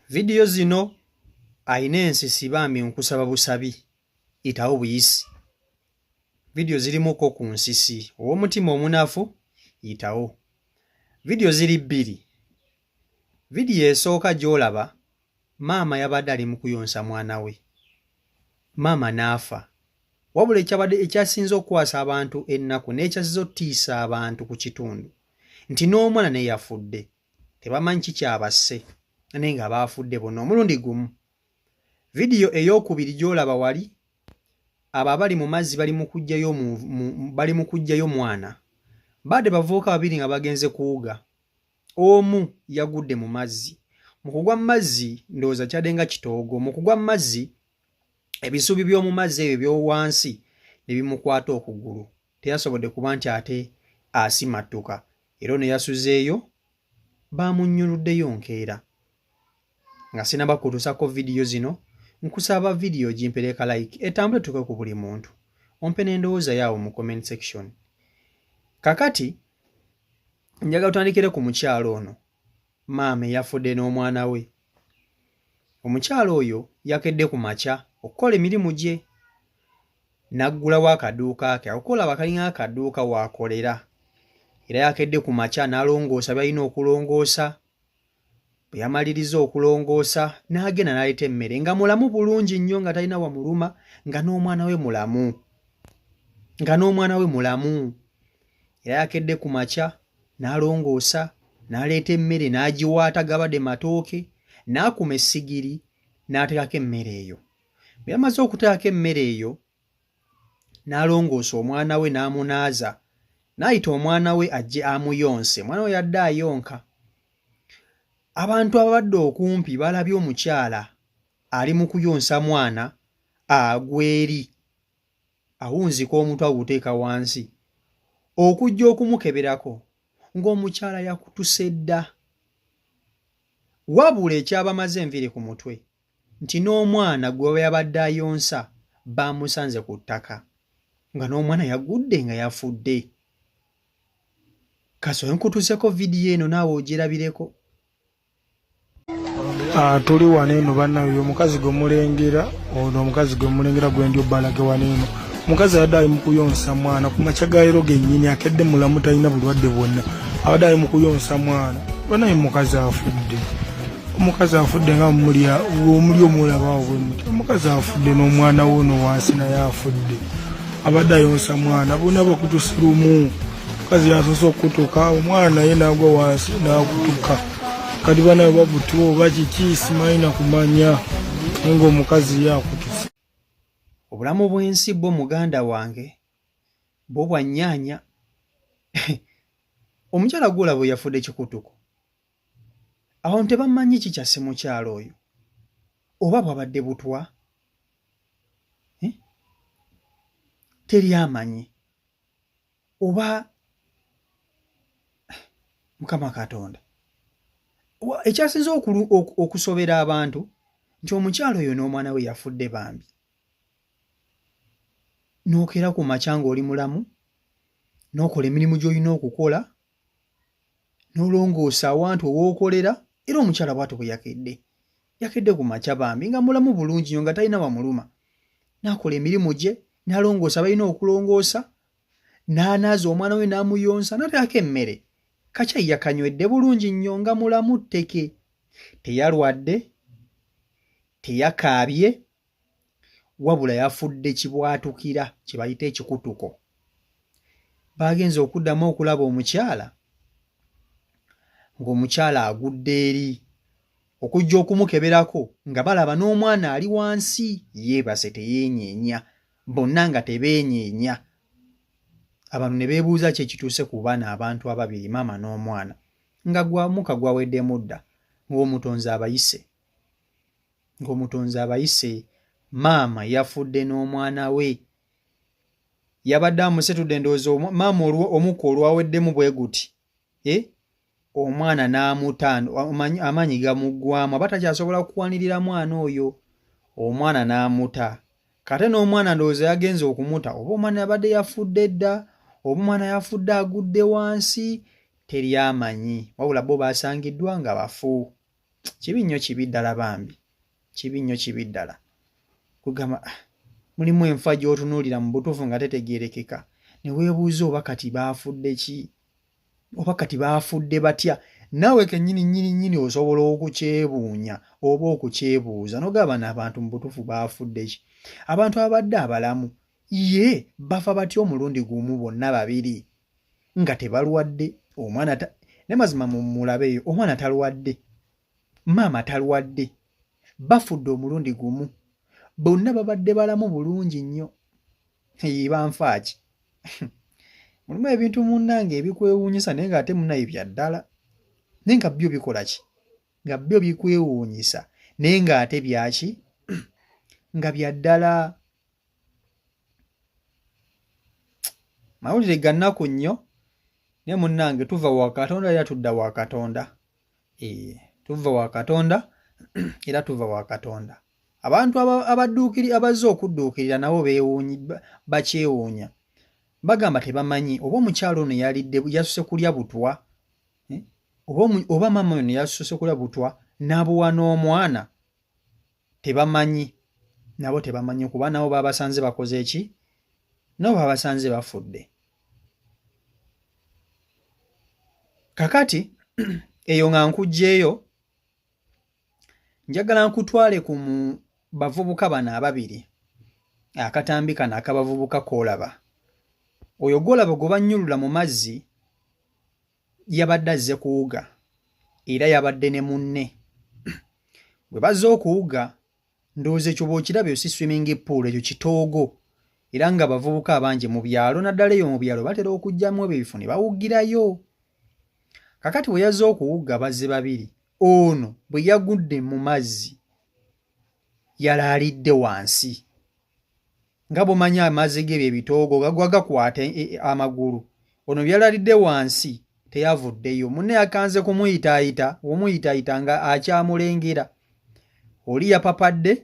Video zino ayina ensisi bambi nkusaba busabi itawo buyisi. Video zirimuko ku nsisi ow'omutima omunafu itawo. Video ziri bbiri. Video esooka gy'olaba maama yabadde ali mu kuyonsa mwana we. Maama n'afa. Wabula ekyasinze okukwasa abantu ennaku n'ekyasinze ottiisa abantu ku kitundu nti n'omwana naye yafudde. Tebamanyi kikyabasse naye nga baafudde bonna omulundi gumu. Video ey'okubiri gy'olaba wali abo abali mu mazzi bali mu kuggyayo mwana. Badde bavubuka babiri nga bagenze kuwuga. Omu yagudde mu mazzi. Mu kugwa mu mazzi ndowooza kyadde nga kitoogo. Mu kugwa mu mazzi ebisubi by'omu mazzi ebyo by'owansi ne bimukwata okugulu. Teyasobodde kuba nti ate asimattuka. Era ne yasuzeeyo baamunnyuluddeyo nkeera. Nga sinnabakutusako video zino nkusaba video gimpereka like etambule tuke ku buli muntu. Ompe n'endowooza yaawo mu comment section. Kakati njagala tutandikire ku mukyalo ono. Maama yafudde n'omwana we. Omukyalo oyo yakedde ku makya okukola emirimu gye. N'aggulawo akaduuka ke akola bakalinga akaduuka waakolera. Era yakedde ku makya n'alongoosa byalina okulongoosa. Bwe yamaliriza okulongoosa n'agenda n'aleeta emmere nga mulamu bulungi nnyo nga talina wamuluma nga n'omwana we mulamu. Era yakedde ku makya n'alongoosa n'aleeta emmere n'agiwaata gabadde matooke n'akuma essigiri n'ateekako emmere eyo. Bwe yamaze okuteekako emmere eyo n'alongoosa omwana we n'amunaaza n'ayita omwana we ajje amuyonse. Omwana we yadde ayonka. Abantu ababadde okumpi balabye omukyala ali mu kuyonsa mwana agweri awunzika omutwe aguteeka wansi okujja okumukeberako ng'omukyala yakutuse dda. Wabula ekyabamaze enviiri ku mutwe nti n'omwana gwe yabadde ayonsa baamusanze ku ttaka nga n'omwana yagudde nga yafudde. Kasooye nkutuseko vidiyo eno naawe ogirabireko. Tuli wano eno bannaye omukazi gwe mulengera ono omukazi gwe mulengera gwendi obbalage wano eno omukazi abadde ali mu kuyonsa mwana ku makya ga leero gennyini akedde mulamu talina bulwadde bwonna abadde ali mu kuyonsa mwana bannaye omukazi afudde nga omuli omulaba bwe muti omukazi afudde n'omwana we ono wansi naye afudde abadde ayonsa mwana bonna bakutusirumu omukazi yasoose okutuka omwana naye n'agwa wansi n'akutuka. Kati banawe babutuwa oba kiki simanyi na kumanya ng'omukazi yakutuse. Obulamu bw'ensi bwo muganda wange bwo bwa nnyaanya. Omukyala gw'olaba bwe yafudde kikutuko. Awo tebamanyi kikyase mukyalo oyo oba bwabadde butwa. Teri amanyi oba Mukama Katonda. Ekyasinze okusobera abantu nti omukyalo oyo n'omwana we yafudde bambi. N'okeera ku makya ng'oli mulamu, n'okola emirimu gy'olina okukola, n'olongoosa awantu ow'okolera, era omukyala bw'atyo bwe yakedde ku makya bambi nga mulamu bulungi nnyo nga talina wamuluma. N'akola emirimu gye, n'alongoosa balina okulongoosa, n'anaaza omwana we n'amuyonsa, n'ateekako emmere. Kacyayi yakanywedde bulungi nnyo nga mulamu tteke. Teyalwadde, teyakaabye, wabula yafudde kibwatukira kye bayita ekikutuko. Baagenze okuddamu okulaba omukyala ng'omukyala agudde eri okujja okumukeberako nga balaba n'omwana ali wansi yeebase teyeenyeenya, bonna nga tebeenyeenya. Abantu ne beebuuza ki ekituuse ku baana abantu ababiri maama n'omwana nga gwamuka gwaweddemu dda ng'omutonzi abayise maama yafudde n'omwana we. Yabadde amusetudde ndowooza maama omukka olwaweddemu bwe guti. Omwana n'amuta amaanyi gamuggwamu aba takyasobola kuwanirira mwana oyo. Omwana n'amuta. Kate n'omwana ndowooza yagenze okumuta oba omwana yabadde yafudde dda oba omwana yafudde agudde wansi teri amanyi wabula bo baasangiddwa nga bafu. kibi nnyo kibi ddala bambi, kibi nnyo kibi ddala kugamba mulimu enfa gy'otunuulira mu butuufu nga tetegeerekeka ne weebuuza oba kati baafudde ki, oba kati baafudde batya. Naawe kennyini nnyini osobola okukyebuunya oba okukyebuuza n'ogamba n'abantu mu butuufu baafudde ki. Abantu abadde abalamu ye bafa batya omulundi gumu bonna babiri nga tebalwadde, omwana ne mazima mulabeeyo, omwana talwadde, maama talwadde, bafudde omulundi gumu, bonna babadde balamu bulungi nnyo. Banfa ki? Mulimu ebintu munnange ebikwewuunyisa naye ng'ate munnaye bya ddala, naye nga byo bikola ki? Nga byo bikwewuunyisa naye ng'ate byaki? Nga bya ddala. Mawulire ga nnaku nnyo naye munnange tuva wa Katonda era tudda wa Katonda. Tuva wa Katonda era tuva wa Katonda. Abantu abazze okudduukirira nabo bakyewuunya. Bagamba tebamanyi oba omukyalo ono yasuse kulya butwa, oba maama ono yasuse kulya butwa n'abuwa n'omwana. Tebamanyi, nabo tebamanyi kuba nabo babasanze bakoze eki? Nabo babasanze bafudde. Kakati eyo nga nkugjeeyo, njagala nkutwale ku bavubuka bano ababiri, akatambi kano akabavubuka k'olaba. Oyo gw'olaba gwe bannyulula mu mazzi yabadde azze kuwuga era yabadde ne munne. Bwe bazze okuwuga ndowooza ekyo bw'okirabye si swimming pool, ekyo kitoogo, era nga abavubuka abangi mu byalo, naddala eyo mu byalo batera okugyamu ebyo ebifo ne bawugirayo. Kakati bwe yazze okuwuga bazze babiri, ono bwe yagudde mu mazzi yalaalidde wansi. Nga bw'omanyi amazzi g'ebyo ebitoogo gagwa gakwata amagulu, ono byalaalidde wansi teyavuddeyo. Munne yakanze kumuyitaayita, omuyitaayita nga akyamulengera. Oli yapapadde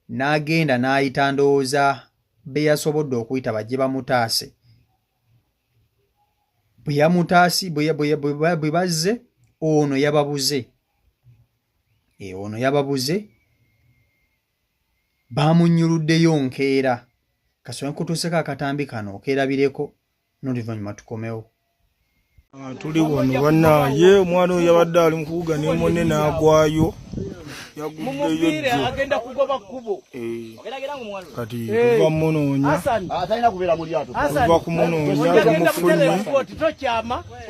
n'agenda n'ayita ndowooza be yasobodde okuyita bajje bamutaase. Bwe yamutaasi bwe bazze ono yababuze. Ono yababuze, baamunnyuluddeyo nkeera. Kasooka nkutuuseko akatambi kano okeerabireko n'oluvannyuma tukomewo. Tuli wano bannaaye, omwana oyo yabadde ali mu kuwuga ne munne n'agwayo. Yaguddeyo agenda kugoba kkubo. Kati tuva munoonya, tuva kumunoonya tumufunye,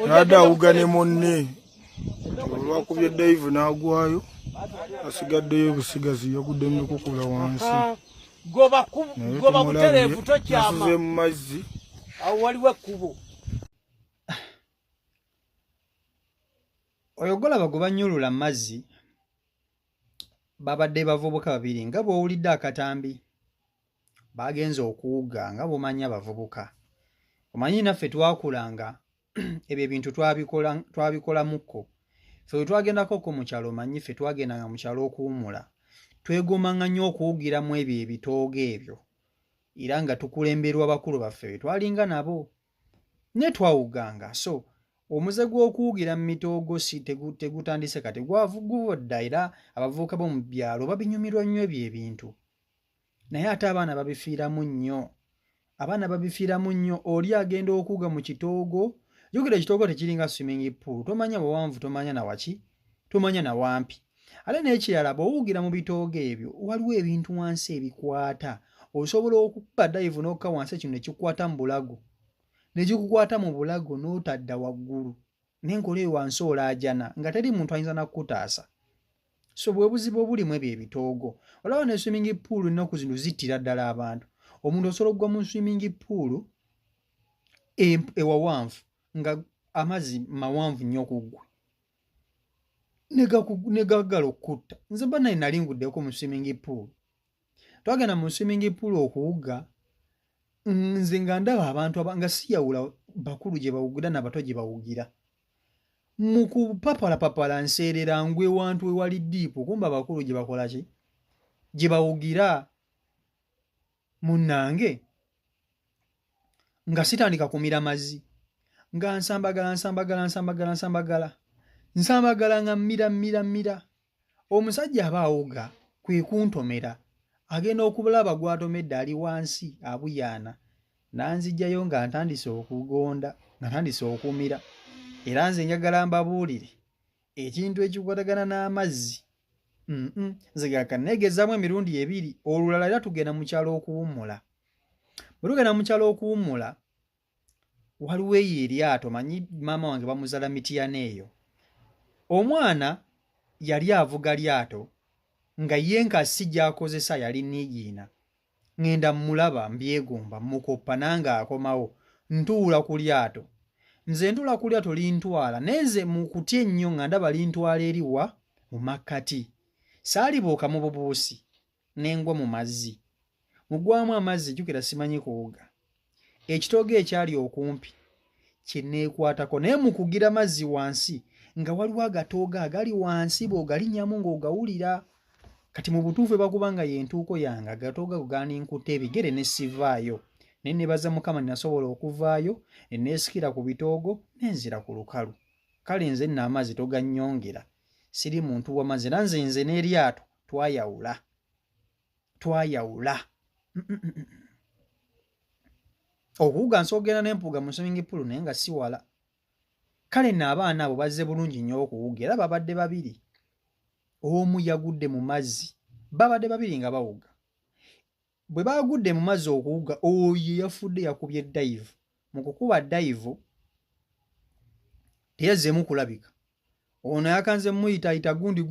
n'adda awuga ne munne. Olwakubye Dave n'agwayo, asigaddeyo busigazi, yagudde mu lukukula wansi. Goba butereevu tokyama. Nasuze mu mazzi. Awo waliwo ekkubo. Oyo golaba gwe bannyulula mu mazzi babadde bavubuka babiri, nga bw'owulidde akatambi bagenze okuwuga nga bw'omanyi abavubuka. Omanyi naffe twakulanga ebyo ebintu twabikolamukko. Ffe bwe twagendako mu kyalo, omanyi ffe twagendanga mu kyalo okuwumula, twegomanga nnyo okuwugiramu ebyo ebitoogo ebyo, era nga tukulemberwa bakulu baffe be twalinga nabo ne twawuganga. So omuze gw'okuwugira mu mitoogo si tegutandise kati, guvodda, era abavubuka b'omu byalo babinyumirwa nnyo ebyo ebintu. Naye ate abaana babifiiramu nnyo, abaana babifiiramu nnyo. Oli agenda okuwuga mu kitoogo, jjukira ekitoogo tekiringa swimming pool, tomanya buwanvu, tomanya na waki, tomanya na wampi. Ate n'ekirala bw'owugira mu bitoogo ebyo waliwo ebintu wansi ebikwata, osobola okukuba dive n'okka wansi, kino ne kikwata mu bulago, ne kikukwata mu bulago n'otadda waggulu, n'enkola eyo wansi olaajana nga teri muntu ayinza nakutaasa. So bwe buzibu obulimu ebyo ebitoogo. Olaba ne swimming pool ennaku zino zittira ddala abantu. Omuntu osobola okugwa mu swimming pool ewawanvu nga amazzi mawanvu nnyo ku ggwe ne gaggala okutta. Nze mba naye nali nguddeko mu swimming pool. Twagenda mu swimming pool okuwuga, nze nga ndaba abantu nga siyawula bakulu gye bawugira n'abato gye bawugira. Mu kupapalapapala nseerera ngwe wantu ewali ddiipu, kumba abakulu gye bakola ki? Gye bawugira. Munnange nga sitandika kumira mazzi, nga nsambagala. Nsambagala nga mmira. Omusajja aba awuga kwe kuntomera. Agenda okulaba gwatomedde ali wansi abuyaana. Nanzijjayo nga ntandise okugonda, nga ntandise okumira. Era nze njagala mbabuulire ekintu ekikwatagana n'amazzi. Nze gakanneegezaamu emirundi 2. Olulala era tugenda mu kyalo okuwummula. Bwe tugenda mu kyalo okuwummula, waliwo eyo eryato, manyi maama wange bamuzaala Mityana eyo. Omwana yali avuga lyato nga ye enkasi gy'akozesa yali niigiina. Ngenda mulaba mbyegomba mukoppa nange akomawo ntuula ku lyato. Nze ntula ku lyato lintwala nenze mu kutya ennyo nga ndaba lintwala eriwa mu makkati. Saalibuuka mu bubuusi n'engwa mu mazzi. Mugwamu amazzi jjukira simanyi kuwuga. Ekitoogo ekyali okumpi kye neekwatako naye mu kugira mazzi wansi nga waliwo agatoogo agali wansi bw'ogalinnyamu ng'ogawulira. Kati mu butuufu bakuba nga y'entuuko yange agatoogo ago ganinkutte ebigere ne sivaayo. Ne neebaza Mukama nasobola okuvaayo ne neesikira ku bitoogo nenzira ku lukalu. Kale nze nno amazzi togannyongera. Siri muntu w'amazzi era nze n'eryato twayawula. Okuwuga nsoogera n'empuuga mu swimming pool naye nga si wala. Kale nno abaana abo bazze bulungi nnyo okuwuga era babadde 2. Omu yagudde mu mazzi. Babadde 2 nga bawuga. Bwe baagudde mu mazzi okuwuga, oyo yafudde yakubye dive. Mu kukuba dive teyazzeemu kulabika. Ono yakanze muyita gundi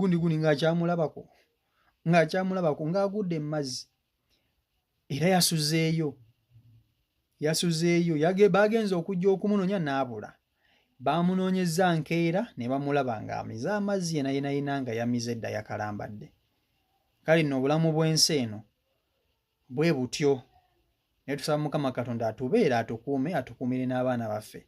ng'akyamulabako ng'agudde mu mazzi. Era yasuzeeyo. Baagenze okujja okumunoonya n'abula. Baamunoonyezza nkeera ne bamulaba ng'amize amazzi yena nga yamize dda yakalambadde. Kale nno obulamu bw'ensi eno bwe butyo. Ne tusaba Mukama Katonda atubeera atukuume atukuumire n'abaana baffe.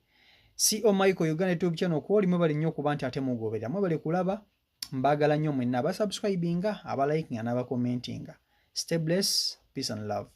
CO Michael Uganda YouTube channel kwoli mwebale nnyo okuba nti ate mugoberera. Mwebale kulaba. Mbaagala nnyo mwenna abasubscribinga, abalikinga n'abakomentinga. Stay blessed. Peace and love.